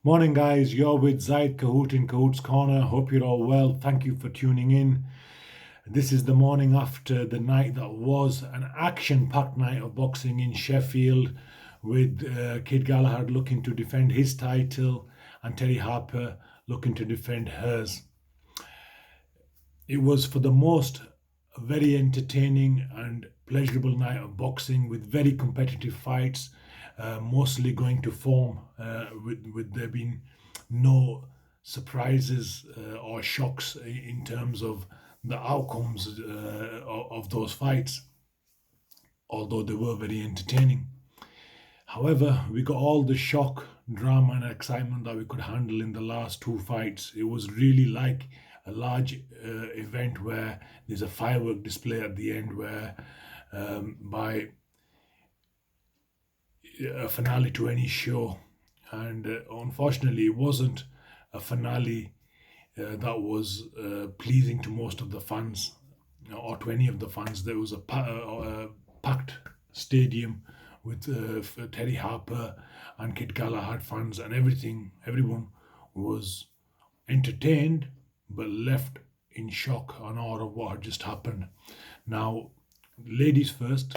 Morning, guys. You're with Zaid Kahoot in Kahoot's Corner. Hope you're all well. Thank you for tuning in. This is the morning after the night that was an action packed night of boxing in Sheffield with Kid Galahad looking to defend his title and Terry Harper looking to defend hers. It was, for the most, a very entertaining and pleasurable night of boxing with very competitive fights, mostly going to form, with there being no surprises or shocks in terms of the outcomes of those fights, although they were very entertaining. However, we got all the shock, drama, and excitement that we could handle in the last two fights. It was really like a large event where there's a firework display at the end, where by a finale to any show. And unfortunately, it wasn't a finale that was pleasing to most of the fans or to any of the fans. There was a packed stadium with Terry Harper and Kid Galahad fans, and everyone was entertained but left in shock and awe of what had just happened. Now, ladies first,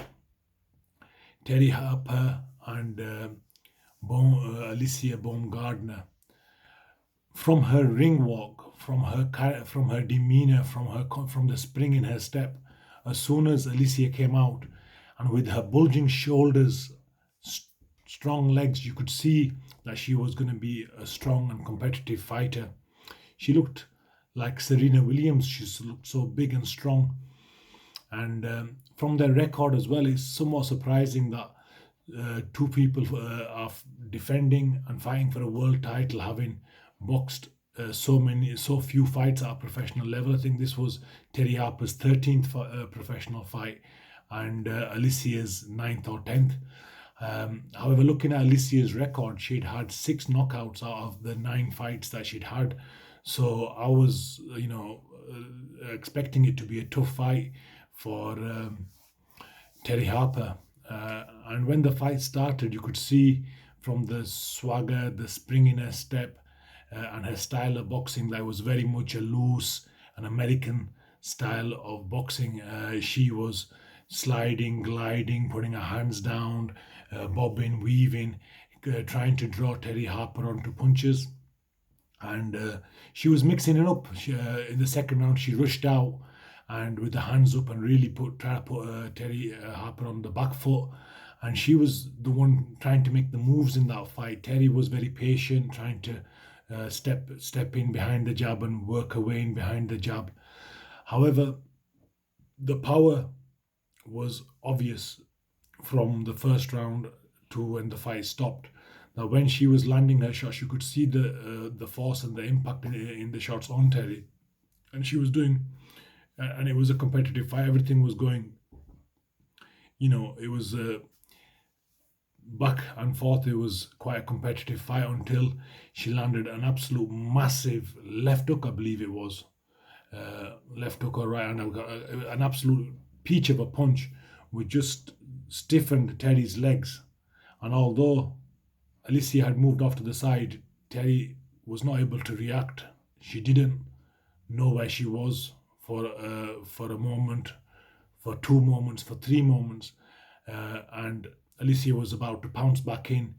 Terry Harper and Alicia Baumgardner. From her ring walk, from her demeanor, from the spring in her step, as soon as Alicia came out, and with her bulging shoulders, strong legs, you could see that she was going to be a strong and competitive fighter. She looked like Serena Williams. She looked so big and strong. And from their record as well, it's somewhat surprising that two people are defending and fighting for a world title, having boxed so few fights at a professional level. I think this was Terry Harper's 13th professional fight, and Alicia's 9th or 10th. However, looking at Alicia's record, she'd had 6 knockouts out of the 9 fights that she'd had. So I was, expecting it to be a tough fight for Terry Harper. And when the fight started, you could see from the swagger, the spring in her step, and her style of boxing that was very much a loose, an American style of boxing. She was sliding, gliding, putting her hands down, bobbing, weaving, trying to draw Terry Harper onto punches. And she was mixing it up. In the second round, she rushed out and with the hands up and really try to put Terry Harper on the back foot. And she was the one trying to make the moves in that fight. Terry was very patient, trying to step in behind the jab and work her way in behind the jab. However, the power was obvious from the first round to when the fight stopped. Now, when she was landing her shots, you could see the force and the impact in the shots on Terry, and she was doing, and it was a competitive fight. Everything was going, it was back and forth. It was quite a competitive fight until she landed an absolute massive left hook, I believe it was, left hook or right, and an absolute peach of a punch, which just stiffened Terry's legs. And although Alicia had moved off to the side, Terry was not able to react. She didn't know where she was for a moment, for 2 moments, for 3 moments, and Alicia was about to pounce back in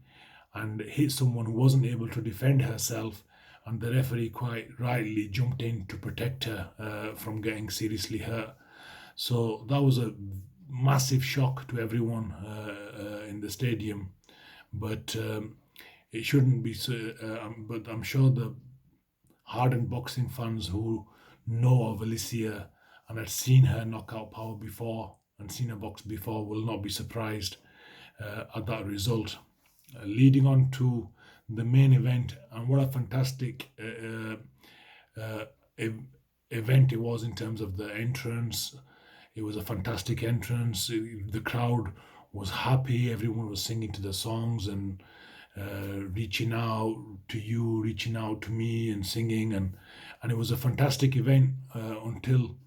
and hit someone who wasn't able to defend herself, and the referee quite rightly jumped in to protect her from getting seriously hurt. So that was a massive shock to everyone in the stadium, but it shouldn't be so. But I'm sure the hardened boxing fans who know of Alicia and had seen her knockout power before and seen her box before will not be surprised at that result. Leading on to the main event, and what a fantastic event it was in terms of the entrance. It was a fantastic entrance. The crowd was happy. Everyone was singing to the songs and reaching out to you, reaching out to me, and singing, and it was a fantastic event until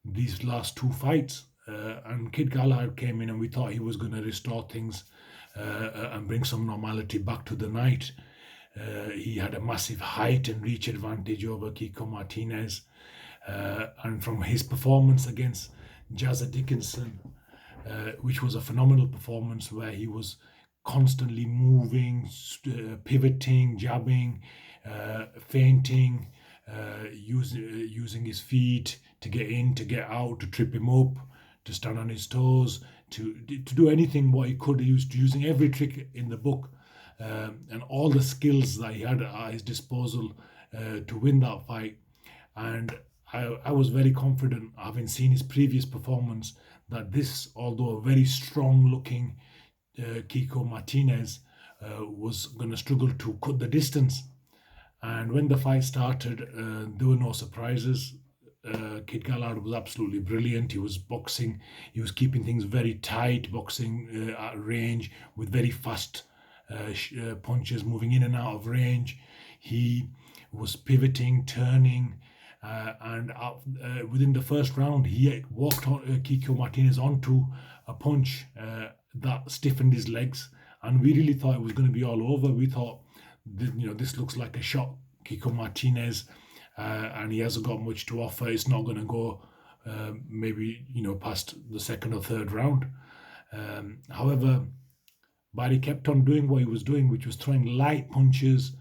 these last two fights. And Kid Galahad came in, and we thought he was going to restore things and bring some normality back to the night. He had a massive height and reach advantage over Kiko Martinez. And from his performance against Jazza Dickinson, which was a phenomenal performance where he was constantly moving, pivoting, jabbing, feinting, using his feet to get in, to get out, to trip him up, to stand on his toes, to do anything what he could. He was using every trick in the book, and all the skills that he had at his disposal to win that fight. And I was very confident, having seen his previous performance, that this, although a very strong looking Kiko Martinez, was going to struggle to cut the distance. And when the fight started, there were no surprises. Kid Galahad was absolutely brilliant. He was boxing, he was keeping things very tight, boxing at range with very fast punches, moving in and out of range. He was pivoting, turning, and within the first round, he walked Kiko Martinez onto a punch that stiffened his legs, and we really thought it was going to be all over. We thought, this looks like a shot, Kiko Martinez, and he hasn't got much to offer. It's not going to go maybe past the second or third round. However, Barry kept on doing what he was doing, which was throwing light punches,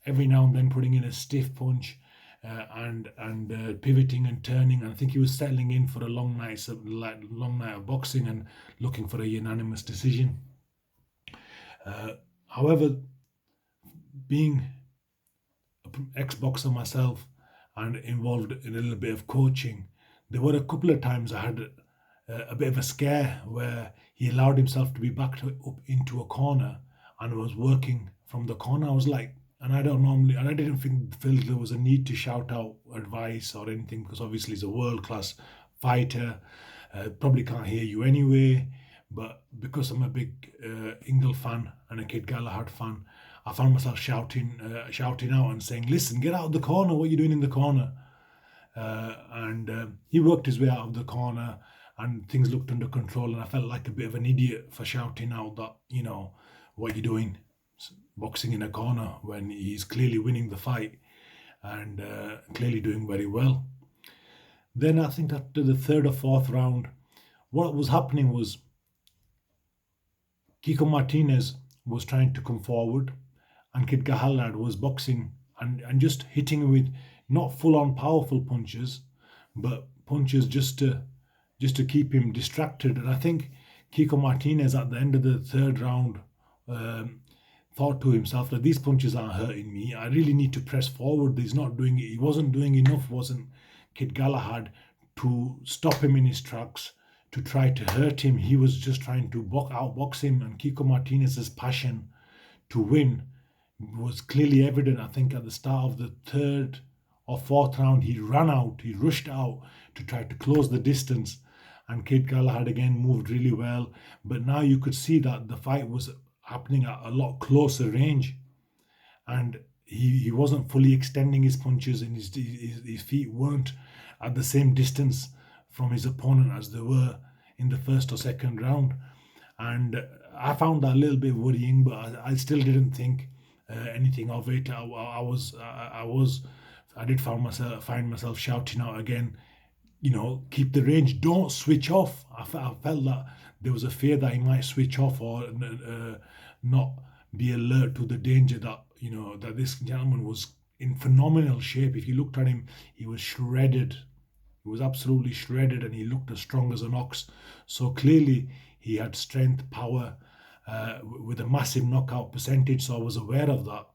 every now and then putting in a stiff punch, and pivoting and turning. And I think he was settling in for a long night of boxing and looking for a unanimous decision. However, being an ex-boxer myself and involved in a little bit of coaching, there were a couple of times I had a bit of a scare where he allowed himself to be backed up into a corner and was working from the corner. I was like, and I didn't feel there was a need to shout out advice or anything, because obviously he's a world-class fighter, probably can't hear you anyway. But because I'm a big Ingle fan and a Kid Galahad fan, I found myself shouting out and saying, "Listen, get out of the corner! What are you doing in the corner?" And he worked his way out of the corner, and things looked under control. And I felt like a bit of an idiot for shouting out that, what are you doing, boxing in a corner, when he's clearly winning the fight and clearly doing very well. Then I think after the third or fourth round, what was happening was Kiko Martinez was trying to come forward, and Kid Galahad was boxing and just hitting with not full-on powerful punches, but punches just to keep him distracted. And I think Kiko Martinez at the end of the third round thought to himself that these punches aren't hurting me. I really need to press forward. He wasn't doing enough, wasn't Kid Galahad, to stop him in his tracks, to try to hurt him. He was just trying to outbox him, and Kiko Martinez's passion to win was clearly evident. I think at the start of the third or fourth round, he rushed out to try to close the distance, and Kid Galahad again moved really well. But now you could see that the fight was happening at a lot closer range, and he wasn't fully extending his punches, and his feet weren't at the same distance from his opponent as they were in the first or second round. And I found that a little bit worrying, but I still didn't think anything of it. I did find myself shouting out again, keep the range, don't switch off. I felt that there was a fear that he might switch off or not be alert to the danger that that this gentleman was in phenomenal shape. If you looked at him, he was shredded. He was absolutely shredded, and he looked as strong as an ox. So clearly he had strength, power, with a massive knockout percentage. So I was aware of that.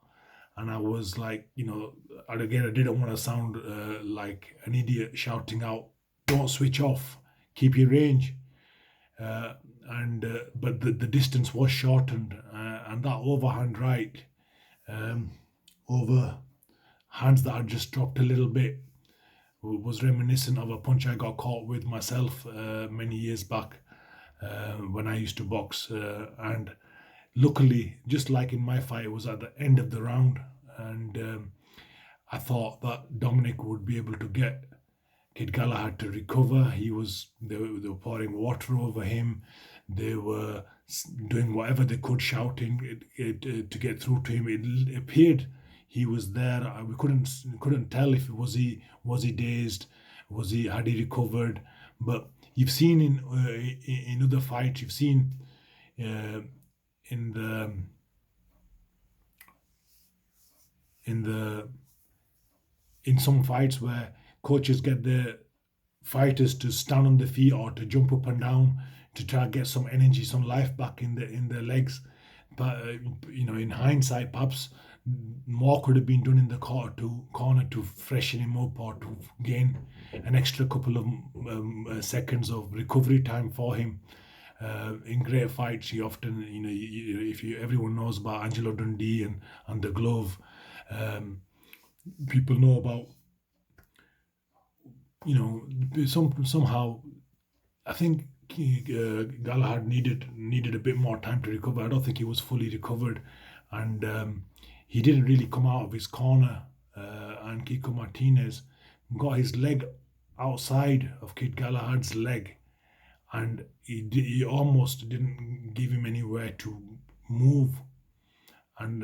And I was like, and again, I didn't want to sound like an idiot shouting out, don't switch off, keep your range. But the distance was shortened, and that overhand right, over hands that had just dropped a little bit, was reminiscent of a punch I got caught with myself many years back when I used to box. And luckily, just like in my fight, it was at the end of the round, and I thought that Dominic would be able to get Kid Galahad to recover. They were pouring water over him. They were doing whatever they could, shouting to get through to him. It appeared he was there. We couldn't tell if was he dazed, had he recovered. But you've seen in other fights, you've seen uh, in the in some fights where coaches get their fighters to stand on their feet or to jump up and down to try to get some energy, some life back in their legs. But in hindsight, perhaps more could have been done in the corner to freshen him up or to gain an extra couple of seconds of recovery time for him. In great fights, he often, if you everyone knows about Angelo Dundee and the glove. People know about, somehow I think Galahad needed a bit more time to recover. I don't think he was fully recovered, and he didn't really come out of his corner. And Kiko Martinez got his leg outside of Kid Galahad's leg, and he almost didn't give him anywhere to move. And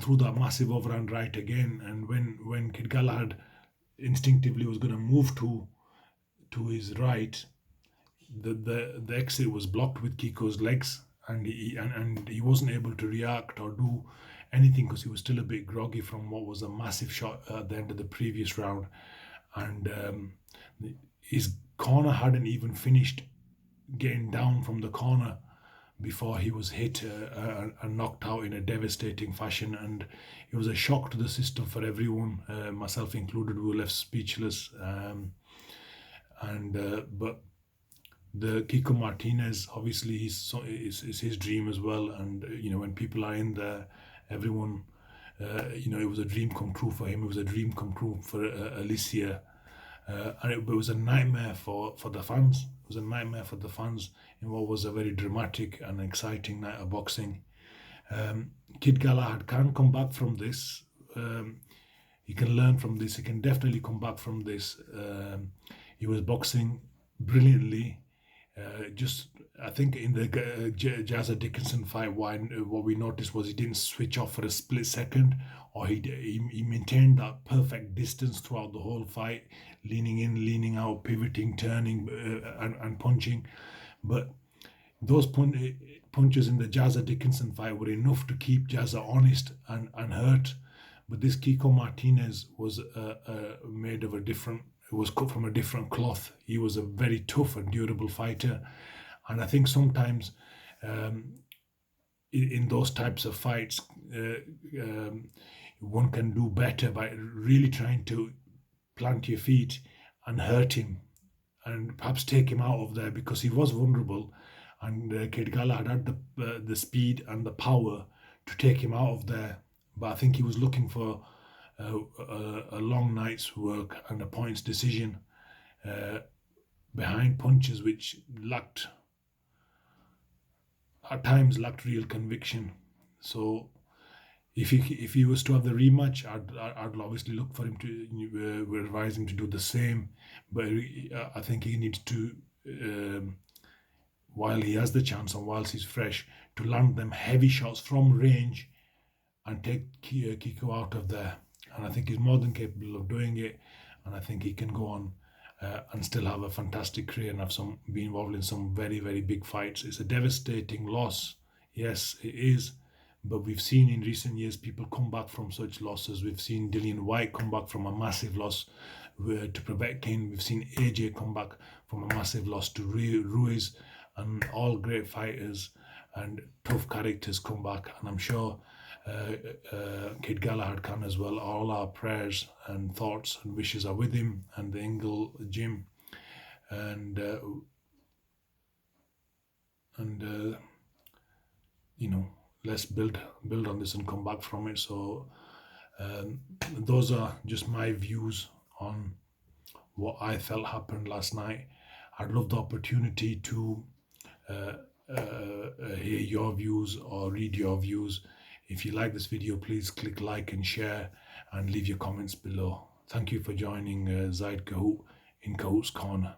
threw that massive overhand right again. And when Kid Galahad instinctively was going to move to his right, the exit was blocked with Kiko's legs, and he wasn't able to react or do anything because he was still a bit groggy from what was a massive shot at the end of the previous round. And his corner hadn't even finished getting down from the corner before he was hit and knocked out in a devastating fashion. And it was a shock to the system for everyone, myself included. We were left speechless. But the Kiko Martinez, obviously, is his dream as well. And when people are in there, everyone, it was a dream come true for him. It was a dream come true for Alicia. And it was a nightmare for the fans. It was a nightmare for the fans in what was a very dramatic and exciting night of boxing. Kid Galahad can come back from this. He can learn from this. He can definitely come back from this. He was boxing brilliantly. I think in the Jazza Dickinson fight, what we noticed was he didn't switch off for a split second, or he maintained that perfect distance throughout the whole fight, leaning in, leaning out, pivoting, turning, and punching. But those punches in the Jazza Dickinson fight were enough to keep Jazza honest and hurt. But this Kiko Martinez was made of a different. It was cut from a different cloth. He was a very tough and durable fighter, and I think sometimes in those types of fights, one can do better by really trying to plant your feet and hurt him, and perhaps take him out of there, because he was vulnerable, and Kid Galahad had the speed and the power to take him out of there. But I think he was looking for a long night's work and a points decision behind punches which at times lacked real conviction. So if he was to have the rematch, I'd obviously look for him to advise him to do the same. But I think he needs to, while he has the chance and whilst he's fresh, to land them heavy shots from range and take Kiko out of there. And I think he's more than capable of doing it. And I think he can go on and still have a fantastic career and be involved in some very, very big fights. It's a devastating loss. Yes, it is. But we've seen in recent years people come back from such losses. We've seen Dillian White come back from a massive loss to Povetkin. We've seen AJ come back from a massive loss to Ruiz. And all great fighters and tough characters come back. And I'm sure Kid Galahad can as well. All our prayers and thoughts and wishes are with him and the Ingle gym, and let's build on this and come back from it. So those are just my views on what I felt happened last night. I'd love the opportunity to hear your views or read your views. If you like this video, please click like and share and leave your comments below. Thank you for joining Zaid Kahoot in Kahoot's Corner.